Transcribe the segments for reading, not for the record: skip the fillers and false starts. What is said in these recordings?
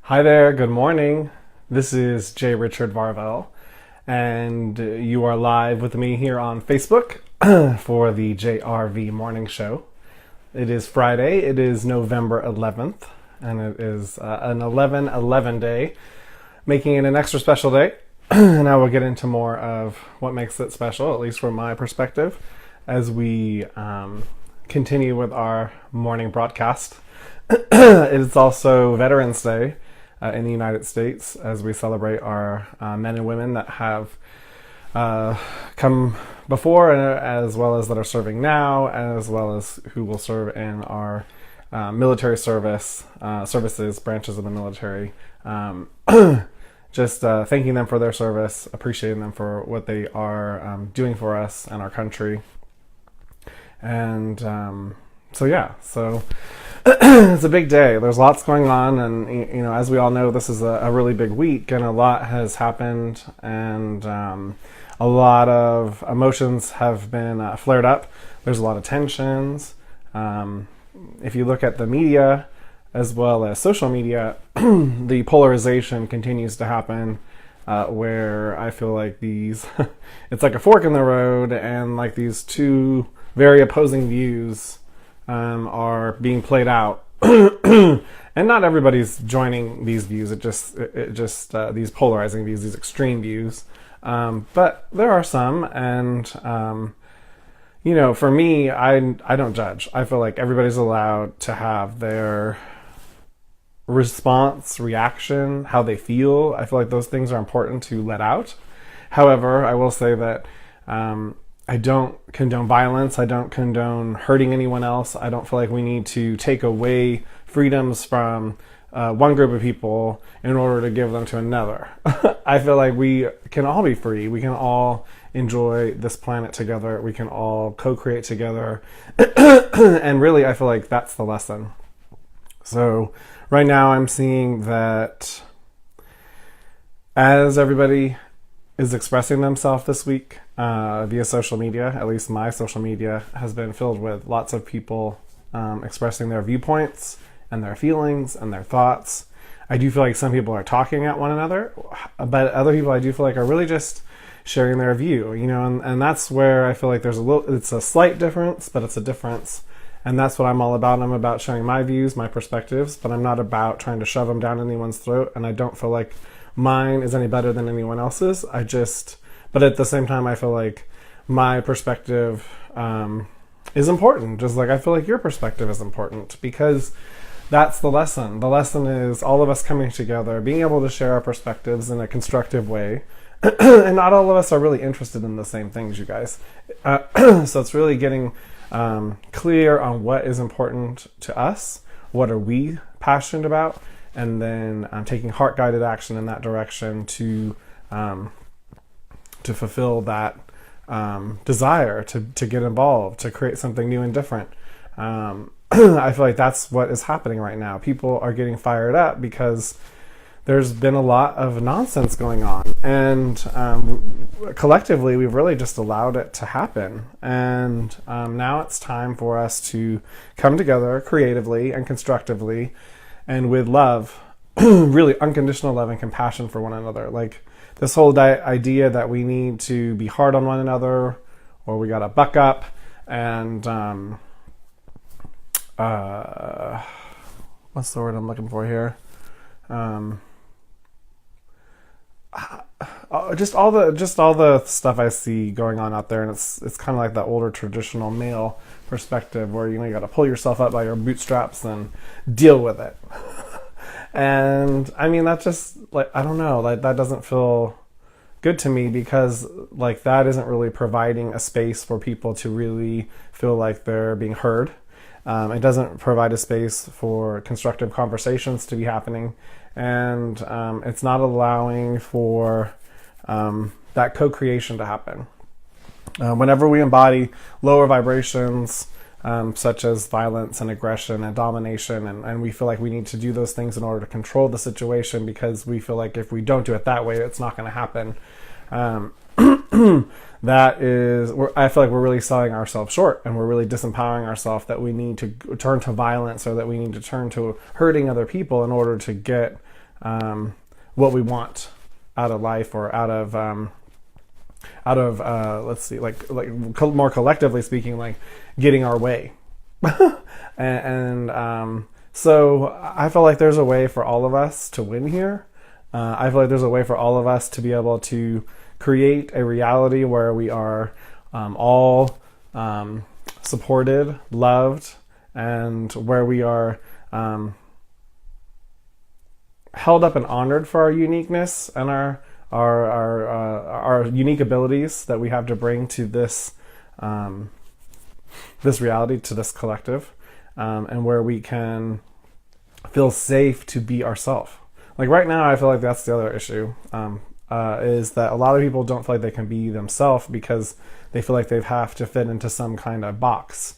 Hi there, good morning. This is J. Richard Varvel, and you are live with me here on Facebook for the JRV morning show. It is Friday, it is November 11th, and it is an 11/11 day, making it an extra special day. And I will get into more of what makes it special, at least from my perspective, as we continue with our morning broadcast. It is also Veterans Day in the United States as we celebrate our men and women that have come before, as well as that are serving now, as well as who will serve in our military services, branches of the military. Just thanking them for their service, appreciating them for what they are doing for us and our country. And so it's a big day. There's lots going on, and as we all know, this is a really big week, and a lot has happened, and a lot of emotions have been flared up. There's a lot of tensions. If you look at the media as well as social media, the polarization continues to happen, where I feel like it's like a fork in the road, and like these two very opposing views are being played out. And not everybody's joining these views. It just these polarizing views, these extreme views. But there are some, and for me, I don't judge. I feel like everybody's allowed to have their reaction, how they feel. I feel like those things are important to let out. However, I will say that I don't condone violence. I don't condone hurting anyone else. I don't feel like we need to take away freedoms from one group of people in order to give them to another. I feel like we can all be free. We can all enjoy this planet together. We can all co-create together. And really, I feel like that's the lesson. So right now I'm seeing that as everybody is expressing themselves this week via social media, at least my social media has been filled with lots of people expressing their viewpoints and their feelings and their thoughts. I do feel like some people are talking at one another, but other people I do feel like are really just sharing their view, and that's where I feel like it's a slight difference, but it's a difference. And that's what I'm all about. I'm about sharing my views, my perspectives, but I'm not about trying to shove them down anyone's throat, and I don't feel like mine is any better than anyone else's. But at the same time, I feel like my perspective is important, just like I feel like your perspective is important, because that's the lesson. The lesson is all of us coming together, being able to share our perspectives in a constructive way. And not all of us are really interested in the same things, you guys. So it's really getting clear on what is important to us, what are we passionate about, and then taking heart-guided action in that direction to fulfill that desire to get involved, to create something new and different. I feel like that's what is happening right now. People are getting fired up because there's been a lot of nonsense going on, and collectively we've really just allowed it to happen. And now it's time for us to come together creatively and constructively and with love, really unconditional love and compassion for one another. Like this whole idea that we need to be hard on one another, or we gotta buck up, and what's the word I'm looking for here? Just all the stuff I see going on out there, and it's kind of like that older traditional male perspective where you got to pull yourself up by your bootstraps and deal with it. And I mean, that's just like, I don't know, like that doesn't feel good to me, because like that isn't really providing a space for people to really feel like they're being heard. It doesn't provide a space for constructive conversations to be happening, and it's not allowing for that co-creation to happen. Whenever we embody lower vibrations, such as violence and aggression and domination, and we feel like we need to do those things in order to control the situation, because we feel like if we don't do it that way, it's not going to happen. I feel like we're really selling ourselves short, and we're really disempowering ourselves, that we need to turn to violence, or that we need to turn to hurting other people in order to get what we want out of life, or out of let's see, more collectively speaking, like getting our way. So I feel like there's a way for all of us to win here. I feel like there's a way for all of us to be able to create a reality where we are all supported, loved, and where we are held up and honored for our uniqueness and our unique abilities that we have to bring to this this reality, to this collective, and where we can feel safe to be ourselves. Like right now, I feel like that's the other issue, is that a lot of people don't feel like they can be themselves because they feel like they have to fit into some kind of box,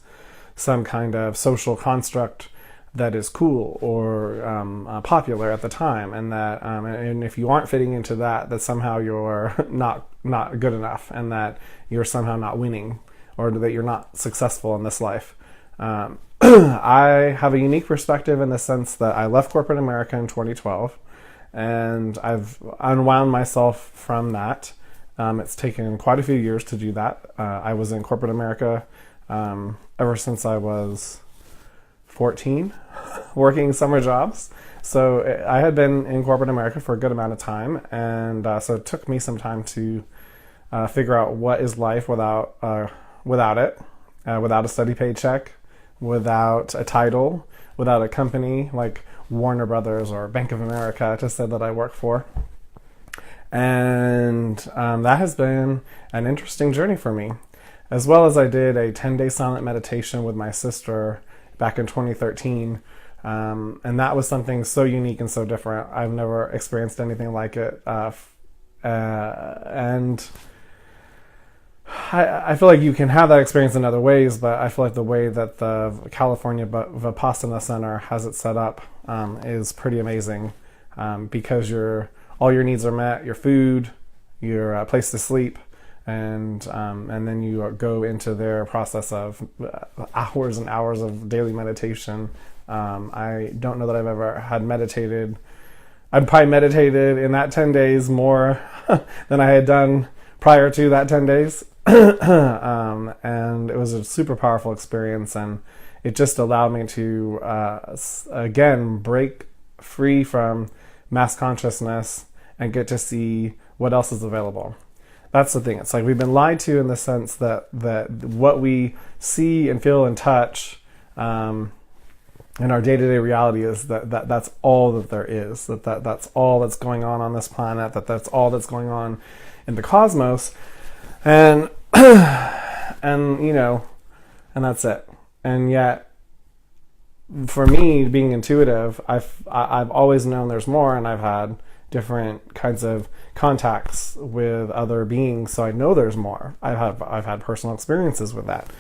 some kind of social construct that is cool or popular at the time, and that and if you aren't fitting into that, that somehow you're not good enough, and that you're somehow not winning, or that you're not successful in this life. I have a unique perspective in the sense that I left corporate America in 2012, and I've unwound myself from that. It's taken quite a few years to do that. I was in corporate America ever since I was 14, working summer jobs. So I had been in corporate America for a good amount of time, and so it took me some time to figure out what is life without it, without a steady paycheck, without a title, without a company like Warner Brothers or Bank of America to say that I work for. And that has been an interesting journey for me. As well as I did a 10-day silent meditation with my sister back in 2013. And that was something so unique and so different. I've never experienced anything like it. And I feel like you can have that experience in other ways, but I feel like the way that the California Vipassana Center has it set up is pretty amazing, because all your needs are met: your food, your place to sleep, and then you go into their process of hours and hours of daily meditation. I don't know that I've ever had meditated. I'd probably meditated in that 10 days more than I had done prior to that 10 days. And it was a super powerful experience, and it just allowed me to again break free from mass consciousness and get to see what else is available. That's the thing. It's like we've been lied to in the sense that what we see and feel and touch in our day-to-day reality is that's all that there is, that's all that's going on this planet, that's all that's going on in the cosmos, and and that's it. And yet, for me, being intuitive, I've always known there's more, and I've had different kinds of contacts with other beings, so I know there's more. I've had personal experiences with that,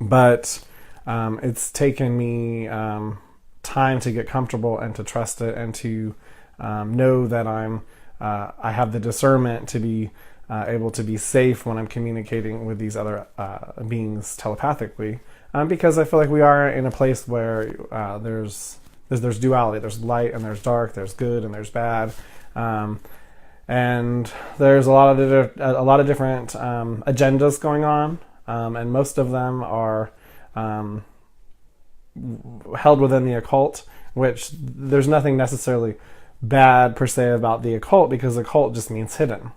but it's taken me time to get comfortable and to trust it, and to know that I have the discernment to be able to be safe when I'm communicating with these other beings telepathically, because I feel like we are in a place where there's duality. There's light and there's dark. There's good and there's bad, and there's a lot of different agendas going on, and most of them are held within the occult, which there's nothing necessarily bad per se about the occult, because occult just means hidden.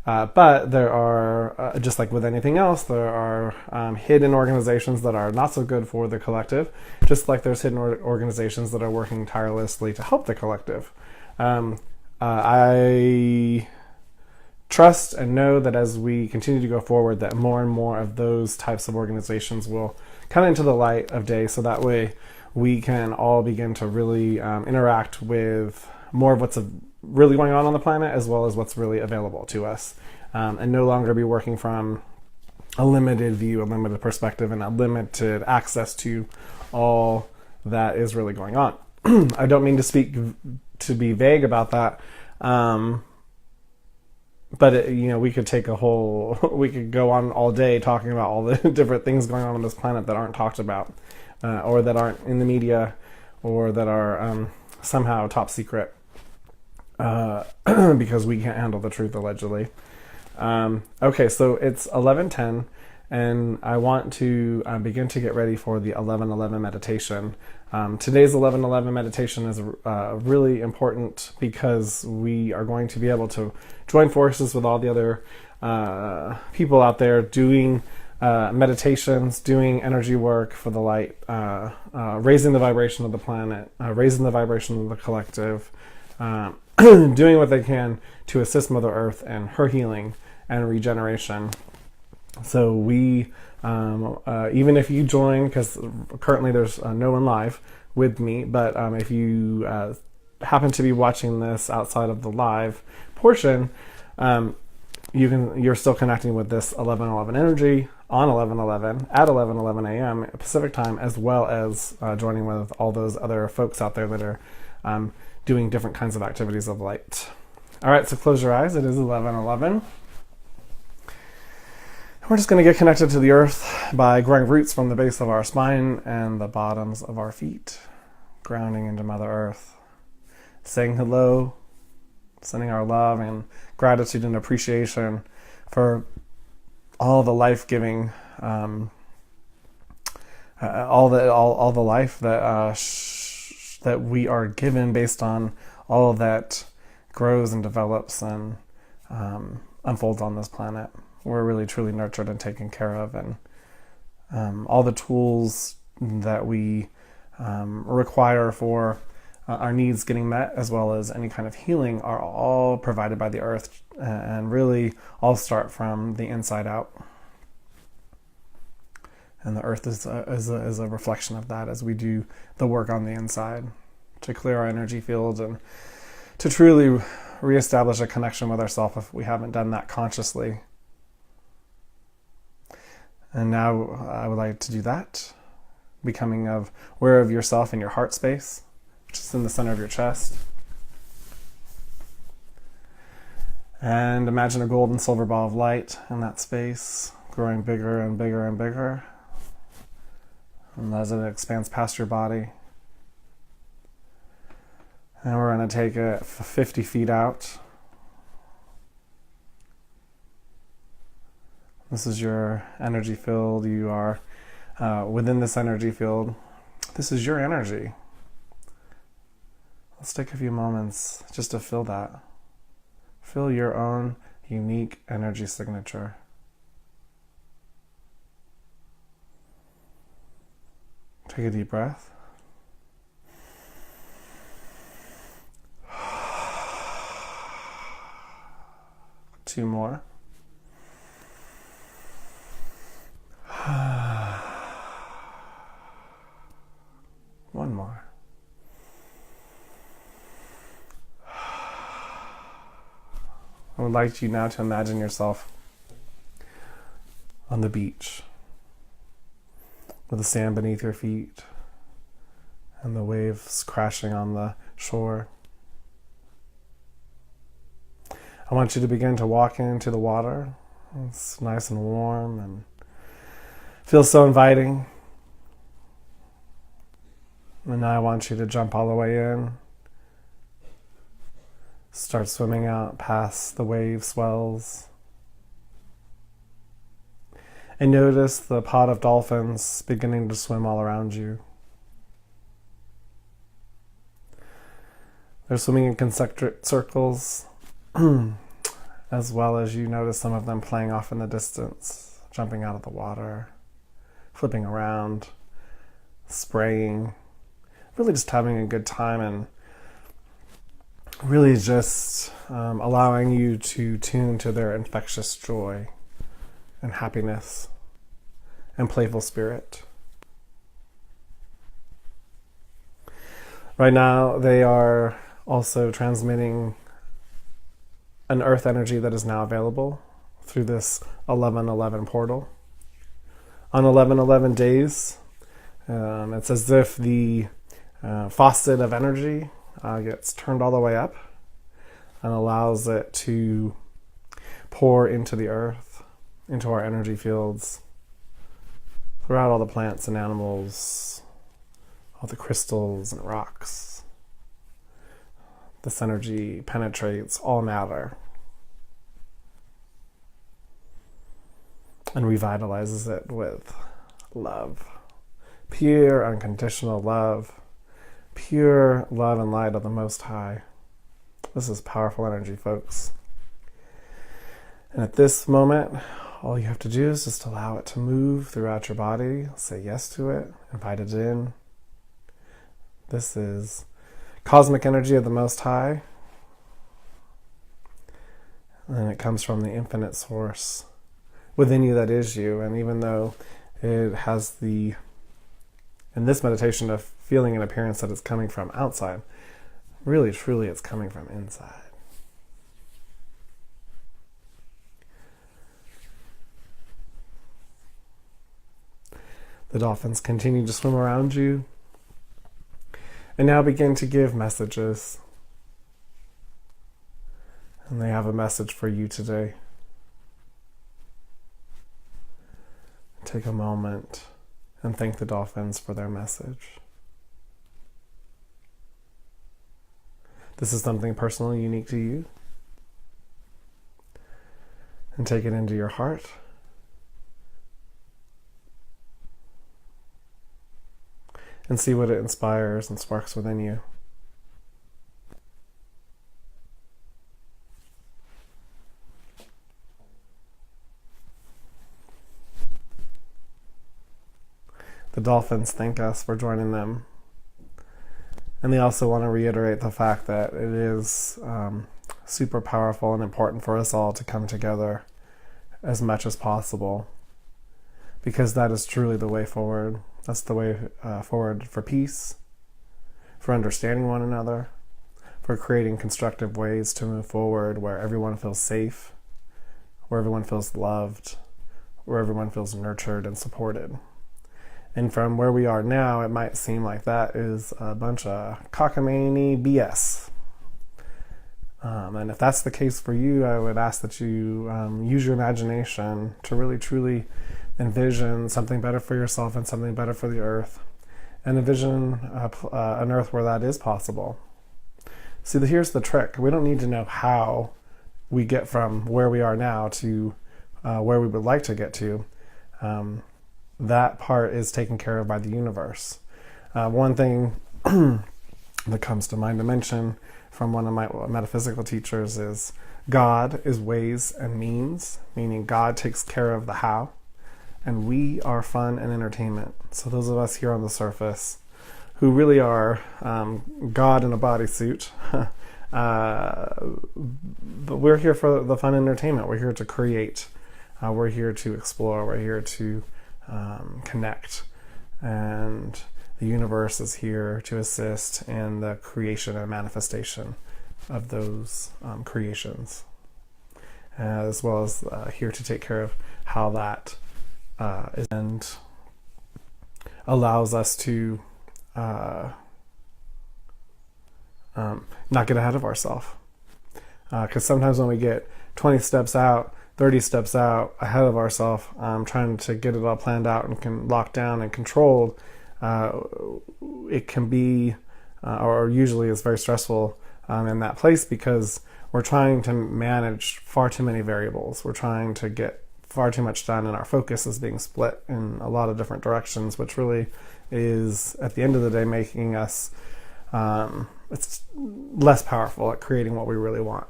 But there are, just like with anything else, there are hidden organizations that are not so good for the collective, just like there's hidden organizations that are working tirelessly to help the collective. I trust and know that as we continue to go forward, that more and more of those types of organizations will come into the light of day, so that way we can all begin to really interact with more of what's really going on the planet, as well as what's really available to us, and no longer be working from a limited view, a limited perspective, and a limited access to all that is really going on. I don't mean to be vague about that, but we could take we could go on all day talking about all the different things going on this planet that aren't talked about, or that aren't in the media, or that are somehow top secret because we can't handle the truth, allegedly. Okay, so it's 11:10, and I want to begin to get ready for the 11:11 meditation. Today's 11:11 meditation is really important because we are going to be able to join forces with all the other people out there doing meditations, doing energy work for the light, raising the vibration of the planet, raising the vibration of the collective, doing what they can to assist Mother Earth in her healing and regeneration. So we, even if you join, because currently there's no one live with me, but if you happen to be watching this outside of the live portion, you're still connecting with this 11:11 energy on 11:11 at 11:11 a.m. Pacific time, as well as joining with all those other folks out there that are doing different kinds of activities of light. All right, so close your eyes. It is 11:11. We're just going to get connected to the earth by growing roots from the base of our spine and the bottoms of our feet, grounding into Mother Earth, saying hello, sending our love and gratitude and appreciation for all the life-giving, all the life that that we are given based on all that grows and develops and unfolds on this planet. We're really truly nurtured and taken care of, and all the tools that we require for our needs getting met, as well as any kind of healing, are all provided by the earth, and really all start from the inside out. And the earth is a reflection of that as we do the work on the inside to clear our energy fields and to truly reestablish a connection with ourselves if we haven't done that consciously. And now I would like to do that, becoming aware of yourself in your heart space, which is in the center of your chest. And imagine a gold and silver ball of light in that space, growing bigger and bigger and bigger. And as it expands past your body. And we're going to take it 50 feet out. This is your energy field. You are within this energy field. This is your energy. Let's take a few moments just to feel that. Feel your own unique energy signature. Take a deep breath. Two more. One more. I would like you now to imagine yourself on the beach with the sand beneath your feet and the waves crashing on the shore. I want you to begin to walk into the water. It's nice and warm and feels so inviting. And now I want you to jump all the way in. Start swimming out past the wave swells. And notice the pod of dolphins beginning to swim all around you. They're swimming in concentric circles, as well as you notice some of them playing off in the distance, jumping out of the water, flipping around, spraying, really just having a good time, and really just allowing you to tune to their infectious joy and happiness and playful spirit. Right now, they are also transmitting an earth energy that is now available through this 11:11 portal. On 11:11 days, it's as if the faucet of energy gets turned all the way up and allows it to pour into the earth, into our energy fields, throughout all the plants and animals, all the crystals and rocks. This energy penetrates all matter and revitalizes it with love. Pure, unconditional love. Pure love and light of the Most High. This is powerful energy, folks. And at this moment, all you have to do is just allow it to move throughout your body. Say yes to it. Invite it in. This is cosmic energy of the Most High. And it comes from the infinite source within you that is you. And even though it has in this meditation, a feeling and appearance that it's coming from outside, really, truly, it's coming from inside. The dolphins continue to swim around you and now begin to give messages. And they have a message for you today. Take a moment and thank the dolphins for their message. This is something personally unique to you. And take it into your heart. And see what it inspires and sparks within you. The dolphins thank us for joining them. And they also want to reiterate the fact that it is super powerful and important for us all to come together as much as possible, because that is truly the way forward. That's the way forward for peace, for understanding one another, for creating constructive ways to move forward where everyone feels safe, where everyone feels loved, where everyone feels nurtured and supported. And from where we are now, it might seem like that is a bunch of cockamamie BS. And if that's the case for you, I would ask that you use your imagination to really, truly envision something better for yourself and something better for the earth. And envision an earth where that is possible. See, here's the trick. We don't need to know how we get from where we are now to where we would like to get to. That part is taken care of by the universe. One thing that comes to mind to mention from one of my metaphysical teachers is God is ways and means, meaning God takes care of the how, and we are fun and entertainment. So those of us here on the surface who really are God in a bodysuit, but we're here for the fun entertainment. We're here to create. We're here to explore. We're here to connect. And the universe is here to assist in the creation and manifestation of those creations, as well as here to take care of how that is, and allows us to not get ahead of ourselves. Because sometimes when we get 20 steps out, 30 steps out ahead of ourselves, trying to get it all planned out and can locked down and controlled, it can be, or usually is very stressful in that place, because we're trying to manage far too many variables. We're trying to get far too much done, and our focus is being split in a lot of different directions, which really is, at the end of the day, making us it's less powerful at creating what we really want.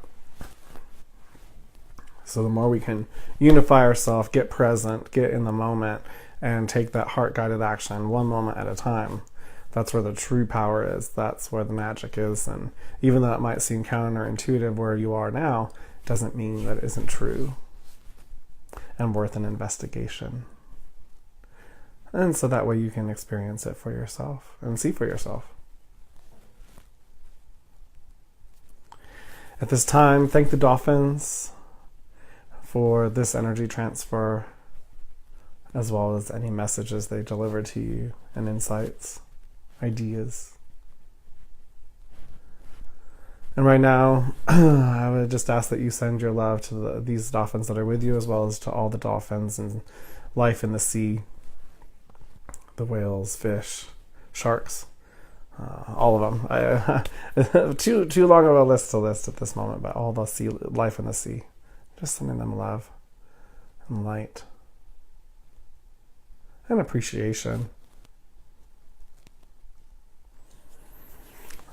So the more we can unify ourselves, get present, get in the moment, and take that heart-guided action one moment at a time, that's where the true power is. That's where the magic is. And even though it might seem counterintuitive where you are now, doesn't mean that it isn't true and worth an investigation. And so that way you can experience it for yourself and see for yourself. At this time, thank the dolphins for this energy transfer, as well as any messages they deliver to you, and insights, ideas. And right now, I would just ask that you send your love to these dolphins that are with you, as well as to all the dolphins and life in the sea, the whales, fish, sharks, All of them. Too long of a list to list at this moment, but all the sea life in the sea, just sending them love and light and appreciation.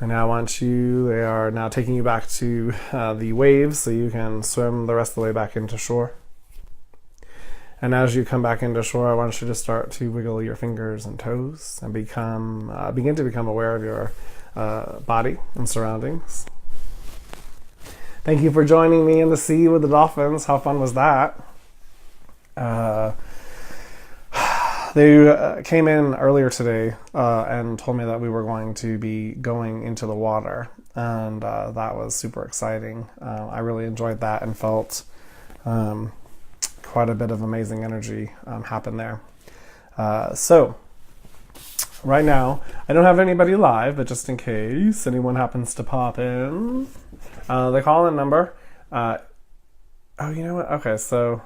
And now they are now taking you back to the waves so you can swim the rest of the way back into shore. And as you come back into shore, I want you to start to wiggle your fingers and toes and begin to become aware of your body and surroundings. Thank you for joining me in the sea with the dolphins. How fun was that? They came in earlier today and told me that we were going to be going into the water, and that was super exciting. I really enjoyed that and felt quite a bit of amazing energy happen there. So right now, I don't have anybody live, but just in case anyone happens to pop in, the call-in number. Oh, you know what? Okay, so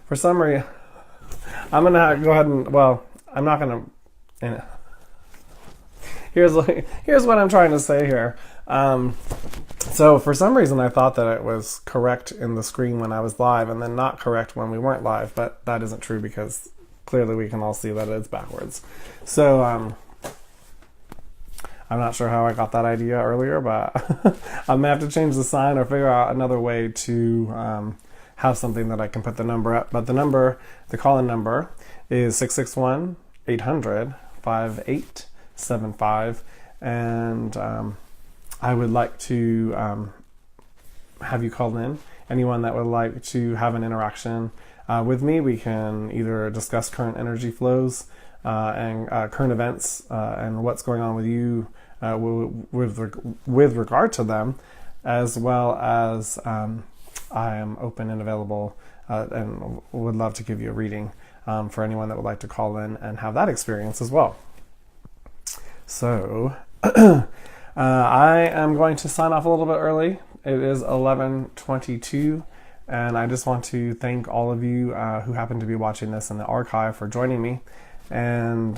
for some reason, I'm going to go ahead and, I'm not going to, here's what I'm trying to say here. So for some reason I thought that it was correct in the screen when I was live and then not correct when we weren't live, but that isn't true because clearly we can all see that it's backwards. So I'm not sure how I got that idea earlier, but I may have to change the sign or figure out another way to have something that I can put the number up. But the call-in number is 661-800-5875, and I would like to have you call in. Anyone that would like to have an interaction with me, we can either discuss current energy flows and current events and what's going on with you with regard to them, as well as I am open and available and would love to give you a reading for anyone that would like to call in and have that experience as well. So I am going to sign off a little bit early. It is 11:22, and I just want to thank all of you who happen to be watching this in the archive for joining me. And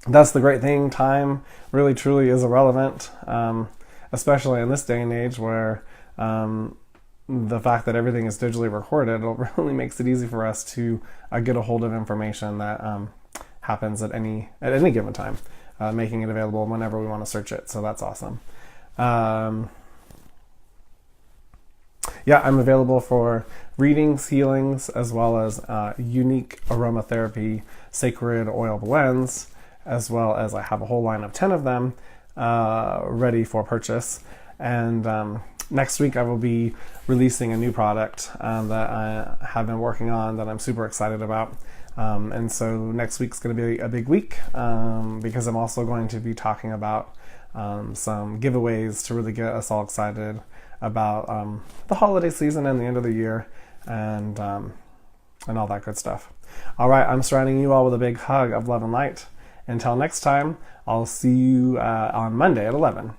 that's the great thing. Time really truly is irrelevant, especially in this day and age where the fact that everything is digitally recorded, it really makes it easy for us to get a hold of information that happens at any given time, making it available whenever we want to search it. So that's awesome. I'm available for readings, healings, as well as unique aromatherapy, sacred oil blends, as well as I have a whole line of 10 of them ready for purchase. And next week I will be releasing a new product that I have been working on that I'm super excited about. And so next week's going to be a big week because I'm also going to be talking about some giveaways to really get us all excited about the holiday season and the end of the year and all that good stuff. All right, I'm surrounding you all with a big hug of love and light. Until next time, I'll see you on Monday at 11.